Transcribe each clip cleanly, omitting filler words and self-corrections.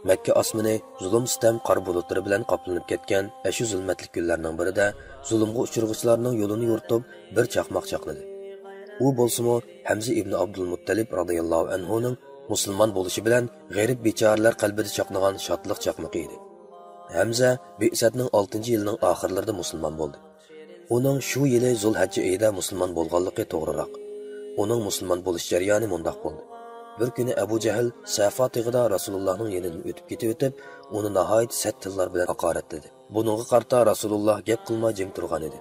Makka osmoni zulm sitam qor bulutlari bilan qoplanib ketgan shu zulmatli kunlarning birida zulmga uchirg'uvchilarning yo'lini yo'rtib bir chaqmoq chaqnadi. U bo'lsa-mu Hamza ibn Abdul Muttalib radhiyallohu anhuning musulmon bo'lishi bilan g'arib bechoralar qalbida chaqnagan shodlik chaqmoqi edi. Hamza Bi'satning 6-yilining oxirlarida musulmon bo'ldi. Uning shu yili Zulhajja oyida musulmon bo'lganligi to'g'riroq. Uning musulmon bo'lish jarayoni mundoq bo'ldi. Bir kuni Abu Jahl Safa tig'ida Rasulullohning yonidan o'tib ketib, uni nihoyat sat tillar bilan haqoratladi. Buningga qarta Rasululloh gap qilmay jim turgan edi.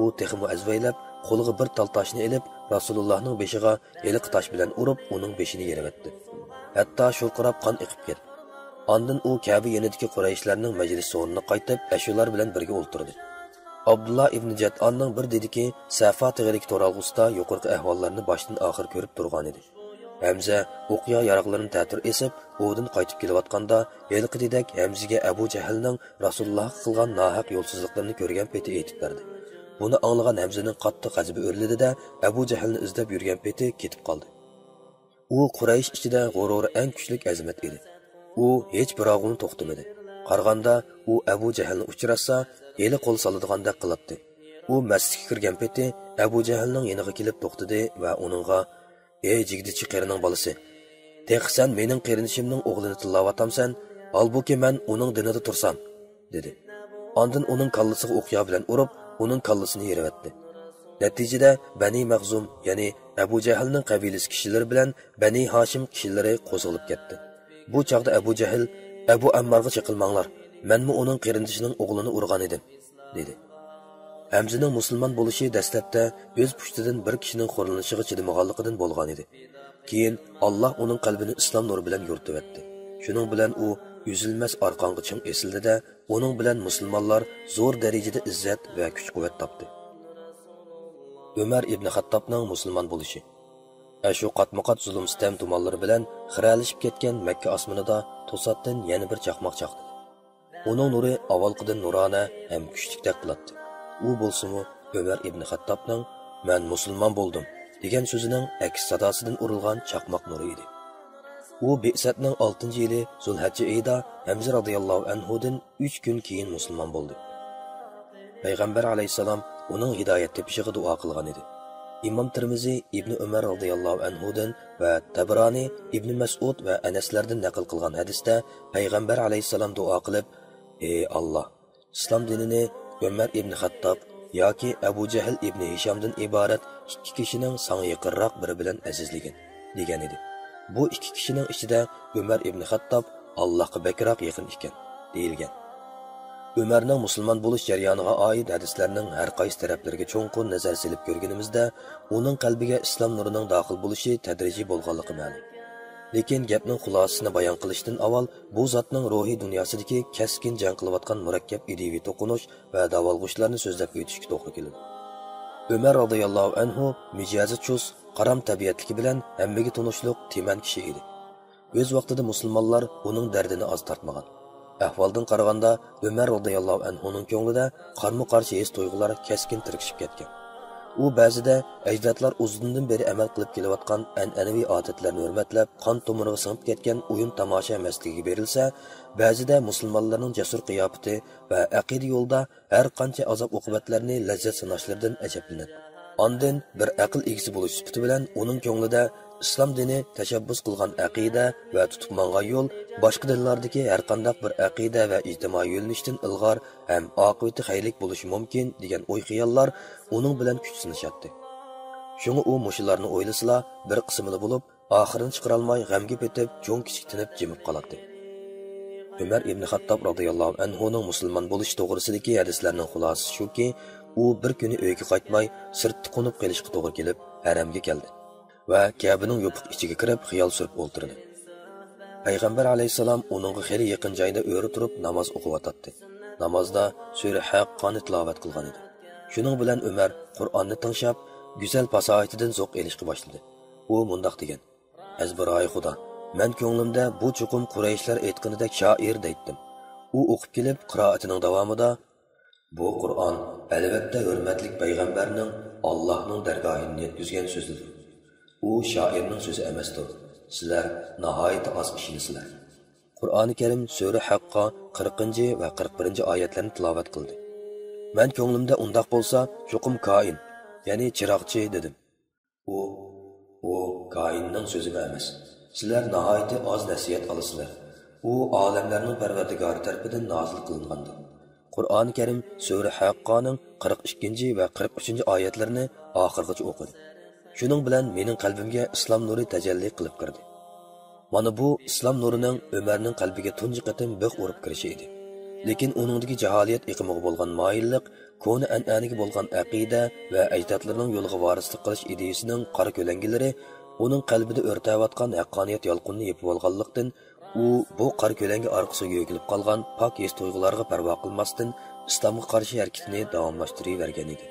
U texmo azvaylab, qo'liga bir tal toshni ilib, Rasulullohning beshiga yeliq tosh bilan urib, uning beshini yerivatdi. Hatto shulqirab qon iqib ketdi. Ondan u Ka'ba yonidagi Qurayshlarning majlis o'rniga qaytib, ashular bilan birga o'ltirdi. Abdullah ibn Jad'onning bir dediki, Safa tig'idagi to'ralg'usida yuqorqi ahvollarni boshdan oxir ko'rib turgan edi. Hamza o'qiya yaroqlarini ta'tir esib, o'dan qaytib kelayotganda, yelqididek Hamzaga Abu Jahlning Rasululloh qilgan nohaq yo'lsizliklarini ko'rgan peti aytib berdi. Buni anglagan Hamzaning qattiq g'azabi o'rladi-da, Abu Jahlni izlab yurgan peti ketib qoldi. U Quraysh ichida g'ururi eng kuchli azamat edi. U hech bir og'uni to'xtamadi. Qarg'anda u Abu Jahlni uchratsa, eli qo'l soladagandek qilibdi. U masjidga kirgan peti Abu Jahlning yoniga kelib to'xtadi va uningga: "Ey jigdichi qerining bolasi, texsan mening qerinishimning o'g'lini tillawatamsan, holbuki men uning dinida tursam", dedi. Ondan uning kallasiga o'qya bilan urib, uning kallasini yerivatdi. Natijada Bani Mag'zum, ya'ni Abu Jahlning qabilasi kishilari bilan Bani Hashim kishilari qo'zg'alib ketdi. Bu chaqda Abu Jahl: "Abu Ammarga chiqilmanglar, menmi uning qerindishining o'g'lini urgan edim", dedi. Hamzaning musulmon bo'lishi dastlabda o'z pushtidan bir kishining xo'rlanishiga chidamaganligidan bo'lgan edi. Keyin Alloh uning qalbini islom nuri bilan yo'rtibdi. Shuning bilan u üzülmez arqonga ching esildi-da, uning bilan musulmonlar zo'r darajada izzat va kuch-quvvat topdi. Umar ibn Xattobning musulmon bo'lishi. Shu qatma-qat zulm sitam tumonlari bilan xiralishib ketgan Makka osmonida to'satdan yana bir chaqmoq chaqdi. Uning nuri avvalqidan nurona ham kuchlikdek qiladi. U bo'lsa-mu Umar ibn Xattobning "Men musulmon bo'ldim" degan so'zining aks sadosidan urilgan chaqmoq nuri edi. U Bi'satning 6-yili Zulhajja oyida Hamza radhiyallohu anhudan 3 kun keyin musulmon bo'ldi. Payg'ambar alayhisalom uning hidoyat tepishiga duo qilgan edi. Imom Tirmizi Ibn Umar radhiyallohu anhudan va Tabrani Ibn Mas'ud va Anaslardan naql qilgan hadisda Payg'ambar alayhisalom duo qilib: "Ey Alloh, islom dinini Umar ibn Xattob yoki Abu Jahl ibn Hishamdan iborat 2 kishining sanga yaqinroq biri bilan azizligin", degan edi. Bu 2 kishining ichida Umar ibn Xattob Allohga bakroq yaqin ekan, deyilgan. Umarning musulmon bo'lish jarayoniga oid hadislarning har qaysi taraflariga cho'nqur nazar silib ko'rganimizda, uning qalbiga islom nurining daxil bo'lishi tadrijiy bo'lganligi ma'lum. Lekin gapning xulosasini bayon qilishdan avval bu zotning ruhiy dunyosidagi keskin jang qilayotgan murakkab ideviy to'qinish va davolg'ishlarni so'zlab o'tishga to'g'ri keladi. Umar radhiyallohu anhu mijozi chus, qaram tabiatligi bilan hammaga tunishliq teman kishi edi. O'z vaqtida musulmonlar uning dardini oz tortmagan. Ahvoldan qaraganda Umar radhiyallohu anhuning ko'nglida qarma-qarshi his tuyg'ulari keskin tirkishib ketgan. U ba'zida ajdodlar uzundan beri amal qilib kelayotgan an'anaviy odatlarni hurmatlab, qon tomiriga singib ketgan o'yin tomosha masligiga berilsa, ba'zida musulmonlarning jasur qiyofati va aqida yo'lda har qancha azob-uqubatlarni lazzat sanashlaridan ajablanadi. Ondan bir aql egisi bo'lish sifati bilan uning ko'nglida islom dini tashabbus qilgan aqida va tutib mangan yo'l boshqa dinlardagi har qanday bir aqida va ijtimoiy yo'nalishdan ilg'or ham oqibati xayrlik bo'lishi mumkin degan o'y-xayollar uning bilan kuch sinashadi. Shunga u mushularni o'ylasila bir qismida bo'lib, oxirini chiqara olmay g'amga petib, cho'ng kichik tinib jimib qoladi. Umar ibn Xattob radhiyallohu anhuning musulmon bo'lish to'g'risidagi hadislarning xulosasi shuki, u bir kuni uyga qaytmay, sirtda qo'nib qolishga to'g'ri kelib, haramga keldi va Ka'baning yopiq ichiga kirib xiyol surib o'ltirdi. Payg'ambar alayhisalom uningga xeyli yaqin joyda o'ri turib namoz o'qiyotdi. Namozda sura Haqqani tilovat qilgan edi. Shuning bilan Umar Qur'onni tinglab, go'zal fasohatidan zo'q elishga boshladi. U mundaq degan: "Azbiroy Xudo, men ko'nglimda bu chuqum Qurayshlar aytganidek shoir deydim." U o'qib kelib, qiroatining davomida: "Bu Qur'on albatta hurmatli payg'ambarning Allohning dargohiga yetkazgan so'zidir. U shoirning so'zi emasdir. Sizlar nihoyat oz kishilisizlar. Qur'oni Karim Sura Haqqa 40 va 41 oyatlarni tilovat qildi. Men ko'nglimda undoq bo'lsa, cho'qim koin, ya'ni chiroqchi dedim. U koinning so'zi emas. Sizlar nihoyatda oz nasihat olasizlar. U olamlarning Parvardigori tomonidan nozil qilingandir. Qur'oni Karim Sura Haqqaning 42 va 43 oyatlarini oxirigacha o'qidi. Shuning bilan mening qalbimga islom nuri tajalli qilib kirdi. Mana bu islom nurining Umarning qalbiga tunji qatim big' urib kirishi edi. Lekin uningdagi jaholiyat iqimiga bo'lgan moyillik, koni an'anaga bo'lgan aqida va ajdodlarning yo'liga varislik qilish ideyasining qora ko'langilari uning qalbida o'rtayotgan haqqoniyat yolqinini yepib olganlikdan u bu qora ko'langi orqasiga yo'gilib qolgan pok his tuyg'ularga parvo qilmasdan islomga qarshi harakatini davomlashtiravergan edi.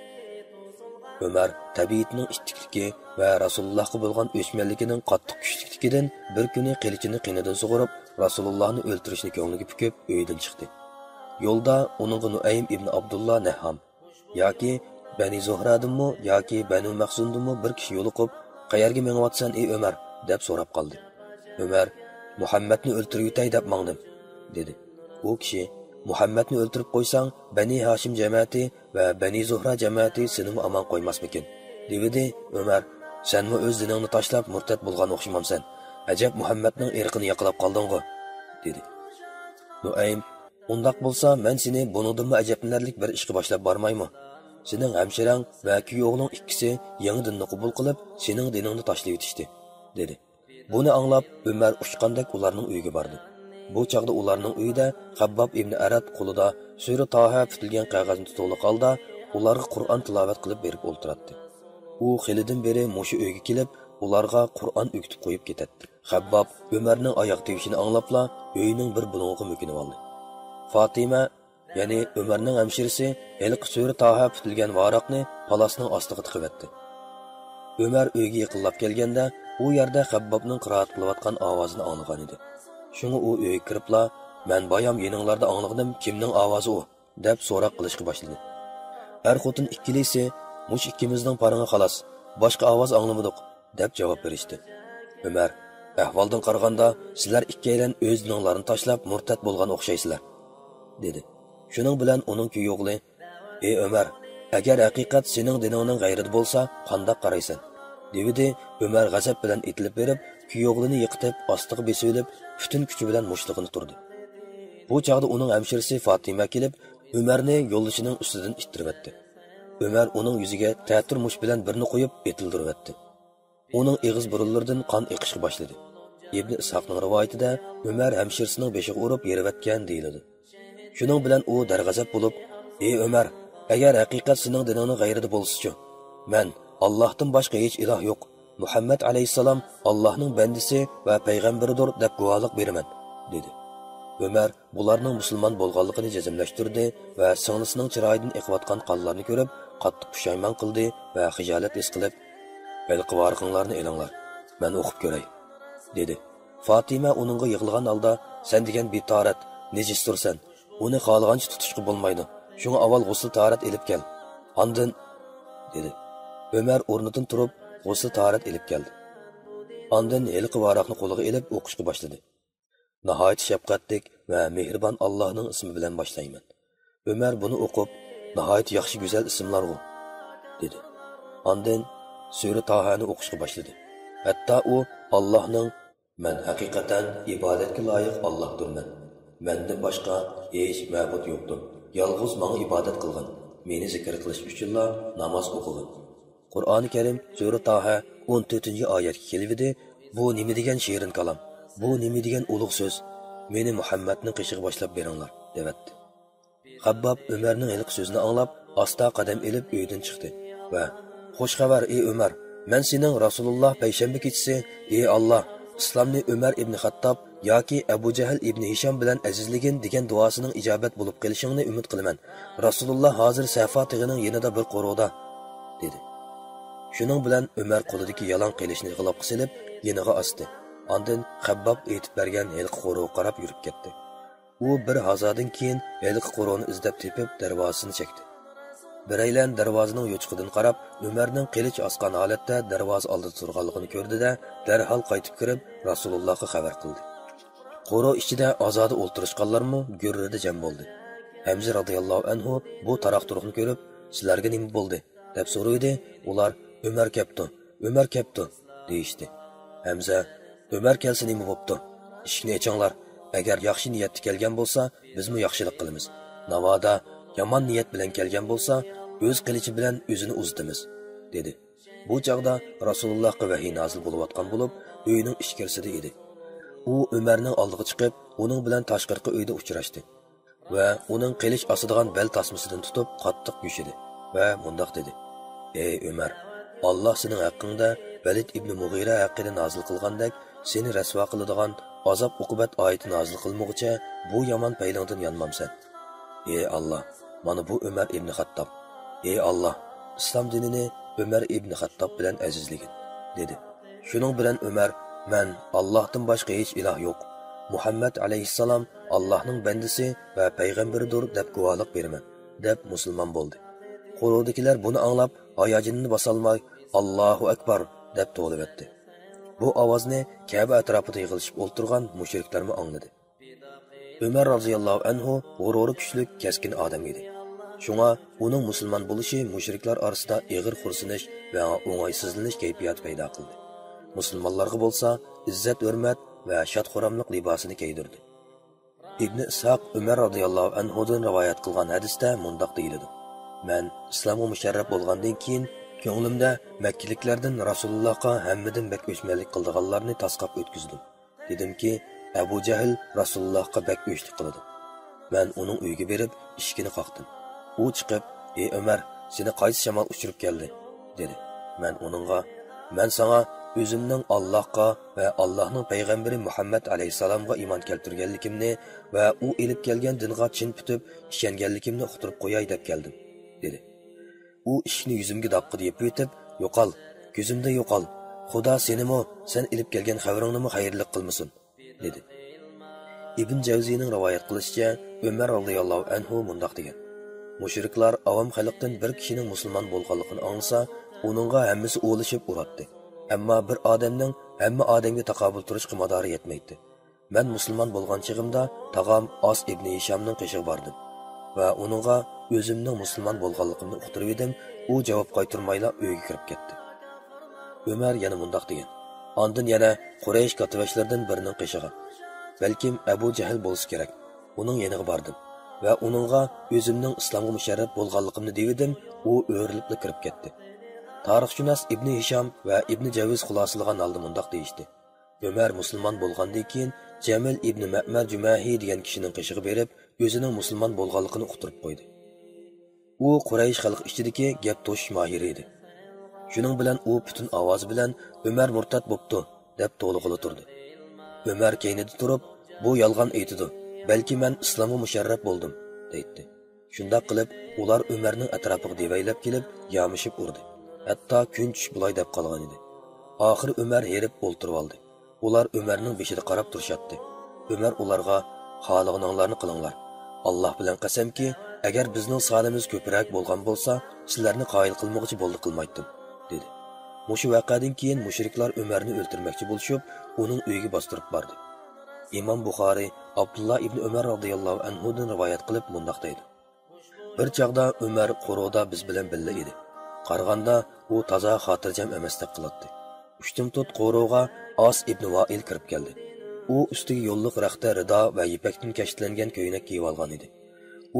Umar tabiatning ittikligi va Rasulullohga bo'lgan o'chmanligining qattiq kuchligidan bir kuni qilichini qinidan sug'urib, Rasulullohni o'ltirishni ko'ngliga pukib uydan chiqdi. Yo'lda uningga Nuaym ibn Abdullah Naham yoki Bani Zuhradimmi yoki Bani Mahzundimmi bir kishi yo'liqib, "Qayerga mengayotsan ey Umar?" deb so'rab qoldi. Umar "Muhammadni o'ltirib yutay deb mangdim" dedi. U kishi "Muhammadni o'ltirib qo'ysang, Bani Hashim jamoati va Bani Zuhra jamoati seni aman qo'ymasmikin?" dedi. Umar "Senmi o'z diningni tashlab murtad bo'lgan o'xshamamsan. Ajab Muhammadning irqini yaqilab qolding-ku" dedi. Nuaym "Undaq bo'lsa, men seni buningdan ajablanarlik bir ishga boshlab bormaymi? Sening hamshirang va kuyovning ikkisi yangi dinni qabul qilib, sening diningni tashlab yetishdi" dedi. Buni anglab Umar uchqandek ularning uyiga bordi. Bu chaqda ularning uyida Habbob ibn Arad qo'lida Sura Toha bitilgan qog'ozni tutib qoldi, ularga Qur'on tilovat qilib berib o'ltiradi. U xilidan beri mushu uyga kelib, ularga Qur'on o'qitib qo'yib ketadi. Habbob Umarning oyoq tegishini anglabla uyining bir bulog'iga mo'kinib oldi. Fatima, ya'ni Umarning hamshirasi, ilq Sura Toha bitilgan varaqni palasning ostiga tiqibdi. Umar uyga yaqinlab kelganda, u yerda Habbobning qiroat qilayotgan ovozini anglagan edi. Shunga u uyga kiribla, "Men bayam yeninglarda angladim, kimning ovozi u?" deb so'roq qilishga boshladi. Er-xotin ikkilisi, "Mush ikkimizning paringa xolos, boshqa ovoz anglamadik" deb javob berishdi. Umar, "Ahvoldan qaraganda, sizlar ikkalan o'z dininglarni tashlab murtad bo'lgan o'xshaysizlar" dedi. Shuning bilan uning kuyog'li, "Ey Umar, agar haqiqat sening diningning g'ayrati bo'lsa, qandoq qaraysan?" dedi. Umar g'azab bilan etilib berib, kuyog'lini yiqitib, ostiga besilib, butun kuchi bilan mushlig'ini turdi. Bu chaqda uning hamshirasi Fatima kelib, Umarni yo'ldishining ustidan ittiribdi. Umar uning yuziga ta'tir mush bilan birini qo'yib, etildiribdi. Uning eg'iz burunlaridan qon eqishga boshladi. Ibn Ishoqning rivoyatida Umar hamshirasining beshiga urib yerivatgan deyiladi. Shuning bilan u darg'azab bo'lib, "Ey Umar, agar haqiqat sening diningning g'ayrati bo'lsa-chi, men Allohdan boshqa hech iloh yo'q. Muhammad alayhisalom Allohning bandisi va payg'ambaridir deb guvohlik beraman" dedi. Umar bularning musulmon bo'lganligini jazmlashtirdi va singlisining chiroyidan eqiyotgan qonlarni ko'rib, qattiq pushaymon qildi va xijolat his qilib, "Ilqi varqinglarni elinglar, men o'qib ko'ray" dedi. Fatima uningga yig'ilgan holda, "Sen degan bitorat, nejistursan. Uni xohlagancha tutishga bo'lmaydi. Shunga avval g'usl tahorat elib kel. Ondan" dedi. Umar o'rnidan turib, g'usl tahorat elib keldi. Ondan ilqi varaqni qo'liga elib o'qishga boshladi. "Nihoyat shafqatlik va mehribon Allohning ismi bilan boshlayman." Umar buni o'qib, "Nihoyat yaxshi go'zal ismlar bu" dedi. Ondan Sura Tohani o'qishga boshladi. Hatto u Allohning "Men haqiqatan ibodatga loyiq Allohdirman. Mendan boshqa hech ma'bud yo'qdir. Yolg'iz menga ibodat qilgin. Meni zikr qilish uchunla namoz o'qigin." Qur'oni Karim Sura Toha 14-oyatga kelibdi. "Bu nima degan shirin kalom? Bu nima degan ulug' so'z? Meni Muhammadning qishig'i boshlab beringlar" debdi. Habbob Umarning ilk so'zini anglab, asta qadam elib uydan chiqdi va "Xo'sh xabar ey Umar, men sening Rasululloh payshanba kechasi, ey Alloh, islomni Umar ibn Xattob yoki Abu Jahl ibn Hisham bilan azizligin degan duosining ijobat bo'lib qolishingni umid qilaman. Rasululloh hozir Safa tig'ining yanida bir qo'rg'ida" dedi. Shuning bilan Umar qo'lidagi yalan qilishni g'ilobga silib, yeniga osdi. Ondan Habbob aytib bergan hilqi qo'rg'ga qarab yurib ketdi. U bir hazodan keyin hilqi qo'rg'ini izlab tepib darvozasini chekdi. Biraylan darvozaning yo'chiqidan qarab, Umarning qilich osgan holatda darvoza oldida turganligini ko'rdi-da, darhol qaytib kirib Rasulullohga xabar qildi. Qoro ichida ozoda o'ltirishganlarmi gurrida jam bo'ldi. Hamza radhiyallohu anhu bu taroq-turuqni ko'rib, "Sizlarga nima bo'ldi?" deb so'raydi. Ular "Umar kepti" deyishdi. Hamza "Umar kelsa nima bo'pti? Ishni echinglar. Agar yaxshi niyatda kelgan bo'lsa, bizmi yaxshilik qilamiz. Navoda yomon niyat bilan kelgan bo'lsa, o'z qilichi bilan o'zini uzitamiz" dedi. Bu chaqda Rasulullohga vahiy nozil bo'layotgan bo'lib, uyning ichkarisida edi. U Umarning oldiga chiqib, uning bilan tashqarqi uyda uchrashdi va uning qilich osadigan bel tasmasidan tutib qattiq yushidi va mundaq dedi: "Ey Umar, Alloh sening haqqingda Valid ibn Mughira haqida nozil qilgandek, seni rasvo qiladigan azob uqubat oyati nozil qilmoqcha bu yomon paylingdan yonmamsan. Ey Alloh, mana bu Umar ibn Xattob. Ey Alloh, islom dinini Umar ibn Xattob bilan azizligin" dedi. Shuning bilan Umar "Men Allohdan boshqa hech iloh yo'q. Muhammad alayhissalom Allohning bandisi va payg'ambaridir" deb guvohlik beraman, deb musulmon bo'ldi. Qo'rodikilar buni anglab, hayojonini bosolmay "Allohu akbar" deb to'g'libatdi. Bu ovozni Ka'ba atrofida yig'ilishib o'tirgan mushriklarmi angladi. Umar roziyallohu anhu g'ururi kuchli, keskin odam edi. Shunga uning musulmon bo'lishi mushriklar orasida ig'ir xursinish va o'ng'aysizlanish kayfiyati paydo qildi. Musulmonlarga bo'lsa izzat hurmat va shod-xuramlik libosini kiydirdi. Ibn Ishoq Umar radhiyallohu anhudan rivoyat qilgan hadisda mundaq deyiladi: "Men islomga musharraf bo'lgandan keyin ko'nglimda Makkaliklardan Rasulullohga hammadan bak o'chmanlik qildiganlarni tasqab o'tkizdim. Dedimki, Abu Jahl Rasulullohga bak o'chlik qildi. Men uning uyiga berib, eshigini qoqdim. U chiqib, "Ey Umar, seni qaysi shamol uchirib keldi?" dedi. Men uningga, "Men sana o'zimning Allohga va Allohning payg'ambari Muhammad alayhisalomga iymon keltirganligimni va u elib kelgan dinga chin tutib ishonganligimni uqtirib qo'yay deb keldim" dedi. U ishni yuzimga daqqa deb o'tib, "Yo'qol, ko'zimda yo'qol. Xudo senimi, sen elib kelgan xabaringni xayrli qilmasin" dedi. Ibn Javziyning rivoyat qilishicha, Umar radhiyallohu anhu mundaq degan: "Mushriklar avam xalqdan bir kishining musulmon bo'lganligini anglasa, uningga hammasi o'lishib uratdi. Ammo bir odamning hamma odamga taqobil turishga madori yetmaydi. Men musulmon bo'lgan chig'imda tag'am As ibn Hishamning qishig'i bordim va uningga o'zimning musulmon bo'lganligimni uqtirib edim. U javob qaytarmayla uyga kirib ketdi." Umar yana mundaq degan: "Ondan yana Quraysh katibashlaridan birining qishig'i, balkim Abu Jahl bo'lsa kerak. Uning yoniga bordim va uningga o'zimning islomga musharraf bo'lganligimni dedim. U o'rilib kirib ketdi." Tarixshunos Ibn Hisham va Ibn Javiz xulosalangan holda mundaq deyishdi: "Umar musulmon bo'lgandan keyin Jamil ibn Ma'mar Jumahi degan kishining qishig'i berib, o'zining musulmon bo'lganligini uqtirib qo'ydi. U Quraysh xalq ichidagi gap to'shish mohiri edi. Shuning bilan u butun ovozi bilan Umar murtad bo'pti deb to'lig'ili turdi. Umar keynida turib, "Bu yolg'on aytidi. Balki men islomga musharraf bo'ldim" deydi. Shunday qilib, ular Umarning atrofiga devaylab kelib, yamishib urdi. Hatto kun tush bulay deb qolgan edi. Oxiri Umar herib o'ltirib oldi. Ular Umarning beshida qarab turishadi. Umar ularga, "Xohlaganinglarni qilinglar. Alloh bilan qasamki, agar bizning sonimiz ko'proq bo'lgan bo'lsa, sizlarni qoyil qilmoqchi bo'ldi qilmaydim" dedi. Mushu voqeadan keyin mushriklar Umarni o'ltirmoqchi bo'lishib, uning uyiga bostirib bordi. Imom Buxoriy Abdullah ibn Umar radhiyallohu anhudan rivoyat qilib mundaq deydi: "Bir chaqda Umar Qoroda biz bilan birga edi. Qaraganda u toza xotirjam emasdek qiladi. Uchtim tut Qoroga As ibn Vail kirib keldi. U ustiga yo'lliq raxta rido va yipakdan kashlangan ko'ylak kiyib olgan edi.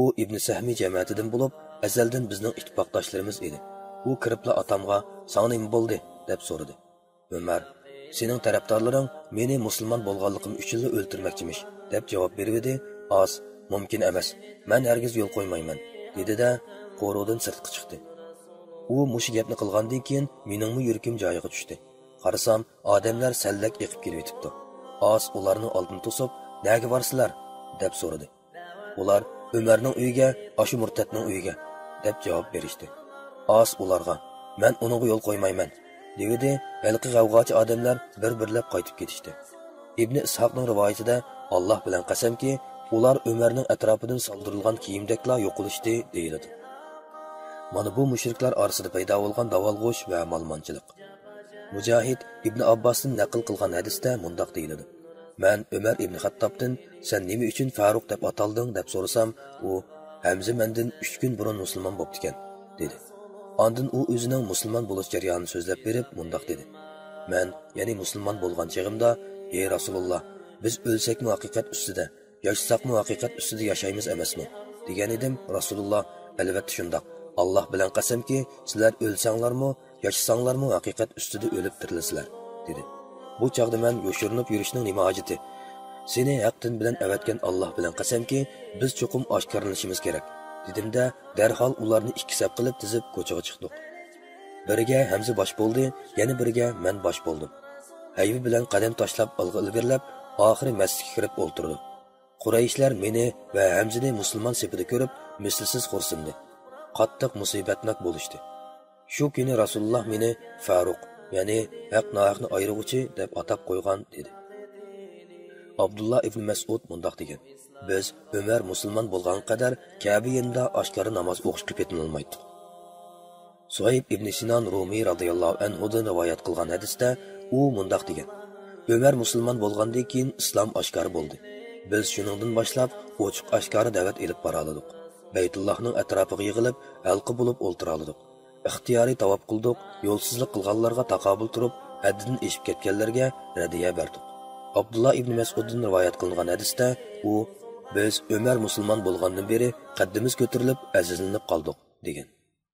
U Ibn Sahmi jamoatidan bo'lib, azaldan bizning ittifoqdoshlarimiz edi. U kiribla atamga, "Sana nima bo'ldi?" deb so'radi. Umar, "Sening tarafdorlaring meni musulmon bo'lganligim uchun o'ltirmoqchimish" deb javob berdi. As, "Mumkin emas. Men hargiz yo'l qo'ymayman" dedi-da, Qorodan sirtqa chiqdi. U mush gapni qilgandan keyin meningmi yurkim joyiga tushdi. Qarasam, odamlar sallak eqib kelib yetibdi. As ularni oldini to'sib, "Nega borsizlar?" deb so'radi. Ular Umarning uyiga, ashu murtadning uyiga deb javob berishdi. As ularga, "Men uningga yo'l qo'ymayman" dedi. Halqi g'avg'ochi odamlar bir-birlab qaytib ketishdi. Ibn Ishoqning rivoyatida Alloh bilan qasamki, ular Umarning atrofidan soldirilgan kiyimdekla yo'qolishdi deyiladi. Mana bu mushriklar orasida paydo bo'lgan davolg'ush va malmonchilik. Mujohid Ibn Abbosdan naql qilgan hadisda mundaq deyiladi: Men Ömer ibn Xattobdan sen nima uchun Faruq deb atalding deb so'rasam, u Hamza mendan 3 kun burun musulmon bo'pti ekan, dedi. Ondan u o'zining musulmon bo'lish jarayonini so'zlab berib, mundaq dedi. Men, ya'ni musulmon bo'lgan chig'imda, ey Rasululloh, biz o'lsakmi haqiqat ustida, yashasakmi haqiqat ustida yashaymiz emasmi? degan edim. Rasululloh, albatta shundoq. Alloh bilan qasamki, sizlar o'lsanglarmi, yashasanglarmi haqiqat ustida o'lib tirilsizlar, dedi. Bu chaqda men yo'shirinib yurishning nima hojati? Seni haqdan bilan avatgan Alloh bilan qasamki, biz cho'qim oshkorlanishimiz kerak, dedimda, darhol ularni ikki saf qilib tizib ko'chaga chiqdik. Biriga Hamza bosh bo'ldi, yana biriga men bosh bo'ldim. Hayvi bilan qadam tashlab ilgirlab, oxiri masjidga kirib o'ltirdi. Qurayishlar meni va Hamzani musulmon sepida ko'rib, mislsiz xursindi. Qattiq musibatnak bo'lishdi. Shu kuni Rasululloh meni Faruq, ya'ni haq-nohaqni ayiruvchi deb atab qo'ygan, dedi. Abdullah ibn Mas'ud mundaq degan: Biz Ömer musulmon bo'lgan qadar Ka'ba yanida oshkora namoz o'qishga petinolmaydi. Suhayb ibn Sinan Rumi radhiyallohu anhudan rivoyat qilgan hadisda u mundaq degan: Ömer musulmon bo'lgandan keyin islom oshkora bo'ldi. Biz shuningdan boshlab ochiq oshkora da'vat elib bora oldik. Baytullohning atrofiga yig'ilib, halqa bo'lib o'ltira oldik. Ixtiyoriy tavob qildik, yo'lsizlik qilganlarga taqobil turib, haddan eshib ketganlarga radiya berdik. Abdullah ibn Mas'uddan rivoyat qilingan hadisda u biz Ömer musulmon bo'lgandan beri qaddimiz ko'tarilib azizlanib qoldik, degan.